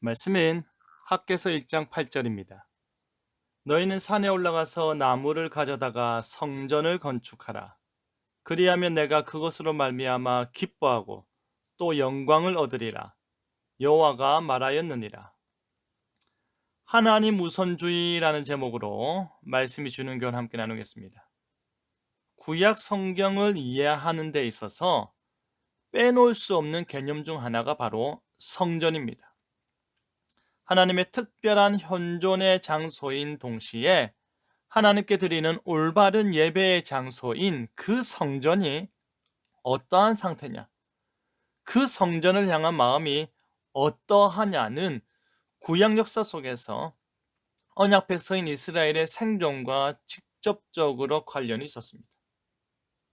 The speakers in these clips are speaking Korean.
말씀은 학개서 1장 8절입니다. 너희는 산에 올라가서 나무를 가져다가 성전을 건축하라. 그리하면 내가 그것으로 말미암아 기뻐하고 또 영광을 얻으리라. 여호와가 말하였느니라. 하나님 우선주의라는 제목으로 말씀이 주는 교훈 함께 나누겠습니다. 구약 성경을 이해하는 데 있어서 빼놓을 수 없는 개념 중 하나가 바로 성전입니다. 하나님의 특별한 현존의 장소인 동시에 하나님께 드리는 올바른 예배의 장소인 그 성전이 어떠한 상태냐, 그 성전을 향한 마음이 어떠하냐는 구약 역사 속에서 언약 백성인 이스라엘의 생존과 직접적으로 관련이 있었습니다.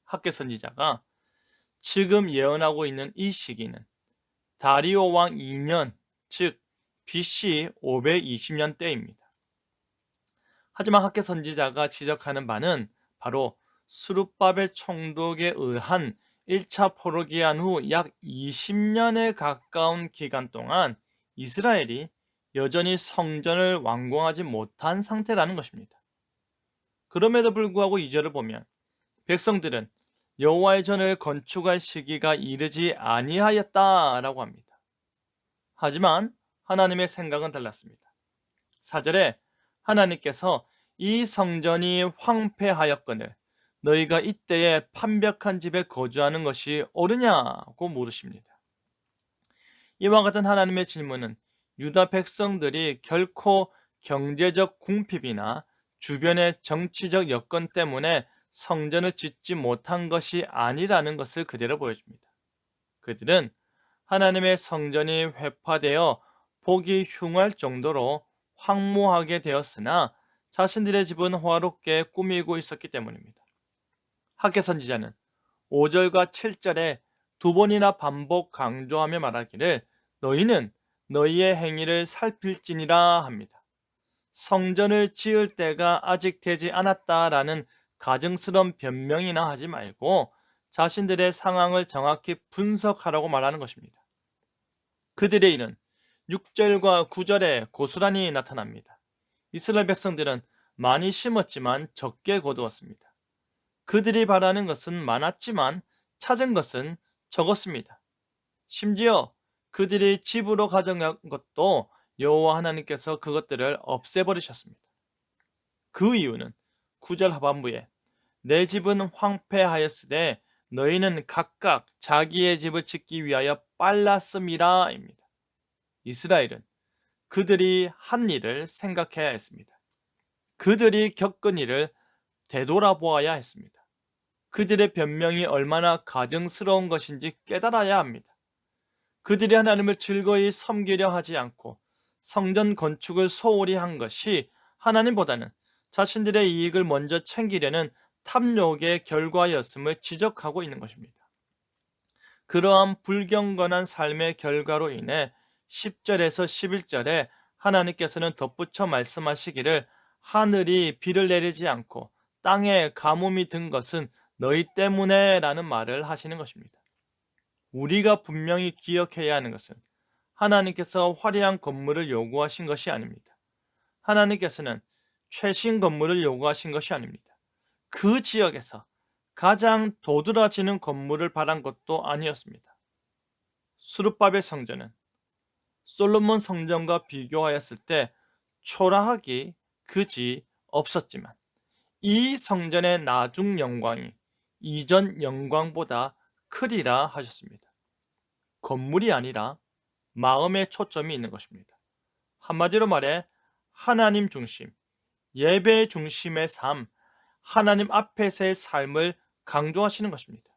학개 선지자가 지금 예언하고 있는 이 시기는 다리오 왕 2년, 즉 BC 520년 때입니다. 하지만 학개 선지자가 지적하는 바는 바로 스룹바벨 총독에 의한 1차 포로기한 후 약 20년에 가까운 기간 동안 이스라엘이 여전히 성전을 완공하지 못한 상태라는 것입니다. 그럼에도 불구하고 2절을 보면 백성들은 여호와의 전을 건축할 시기가 이르지 아니하였다라고 합니다. 하지만 하나님의 생각은 달랐습니다. 4절에 하나님께서 이 성전이 황폐하였거늘 너희가 이때에 판벽한 집에 거주하는 것이 옳으냐고 물으십니다. 이와 같은 하나님의 질문은 유다 백성들이 결코 경제적 궁핍이나 주변의 정치적 여건 때문에 성전을 짓지 못한 것이 아니라는 것을 그대로 보여줍니다. 그들은 하나님의 성전이 회파되어 보기 흉할 정도로 황무하게 되었으나 자신들의 집은 호화롭게 꾸미고 있었기 때문입니다. 학개 선지자는 5절과 7절에 두 번이나 반복 강조하며 말하기를 너희는 너희의 행위를 살필지니라 합니다. 성전을 지을 때가 아직 되지 않았다라는 가증스러운 변명이나 하지 말고 자신들의 상황을 정확히 분석하라고 말하는 것입니다. 그들의 일은 6절과 9절에 고스란히 나타납니다. 이스라엘 백성들은 많이 심었지만 적게 거두었습니다. 그들이 바라는 것은 많았지만 찾은 것은 적었습니다. 심지어 그들이 집으로 가져간 것도 여호와 하나님께서 그것들을 없애버리셨습니다. 그 이유는 9절 하반부에 내 집은 황폐하였으되 너희는 각각 자기의 집을 짓기 위하여 빨랐음이라입니다. 이스라엘은 그들이 한 일을 생각해야 했습니다. 그들이 겪은 일을 되돌아보아야 했습니다. 그들의 변명이 얼마나 가증스러운 것인지 깨달아야 합니다. 그들이 하나님을 즐거이 섬기려 하지 않고 성전 건축을 소홀히 한 것이 하나님보다는 자신들의 이익을 먼저 챙기려는 탐욕의 결과였음을 지적하고 있는 것입니다. 그러한 불경건한 삶의 결과로 인해 10절에서 11절에 하나님께서는 덧붙여 말씀하시기를 하늘이 비를 내리지 않고 땅에 가뭄이 든 것은 너희 때문에 라는 말을 하시는 것입니다. 우리가 분명히 기억해야 하는 것은 하나님께서 화려한 건물을 요구하신 것이 아닙니다. 하나님께서는 최신 건물을 요구하신 것이 아닙니다. 그 지역에서 가장 도드라지는 건물을 바란 것도 아니었습니다. 수르바벨 성전은 솔로몬 성전과 비교하였을 때 초라하기 그지 없었지만 이 성전의 나중 영광이 이전 영광보다 크리라 하셨습니다. 건물이 아니라 마음에 초점이 있는 것입니다. 한마디로 말해 하나님 중심, 예배 중심의 삶, 하나님 앞에서의 삶을 강조하시는 것입니다.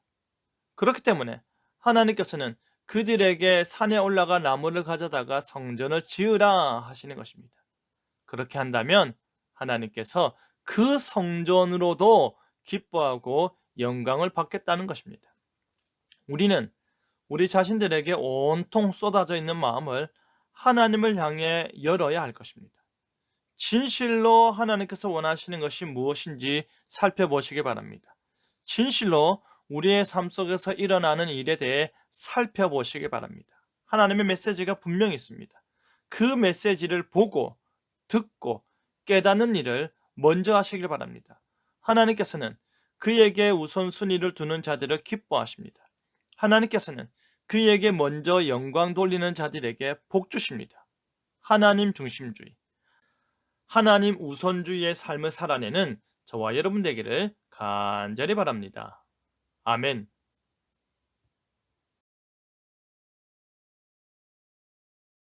그렇기 때문에 하나님께서는 그들에게 산에 올라가 나무를 가져다가 성전을 지으라 하시는 것입니다. 그렇게 한다면 하나님께서 그 성전으로도 기뻐하고 영광을 받겠다는 것입니다. 우리는 우리 자신들에게 온통 쏟아져 있는 마음을 하나님을 향해 열어야 할 것입니다. 진실로 하나님께서 원하시는 것이 무엇인지 살펴보시기 바랍니다. 진실로 우리의 삶 속에서 일어나는 일에 대해 살펴보시기 바랍니다. 하나님의 메시지가 분명히 있습니다. 그 메시지를 보고 듣고 깨닫는 일을 먼저 하시길 바랍니다. 하나님께서는 그에게 우선순위를 두는 자들을 기뻐하십니다. 하나님께서는 그에게 먼저 영광 돌리는 자들에게 복 주십니다. 하나님 중심주의, 하나님 우선주의의 삶을 살아내는 저와 여러분 되기를 간절히 바랍니다. 아멘.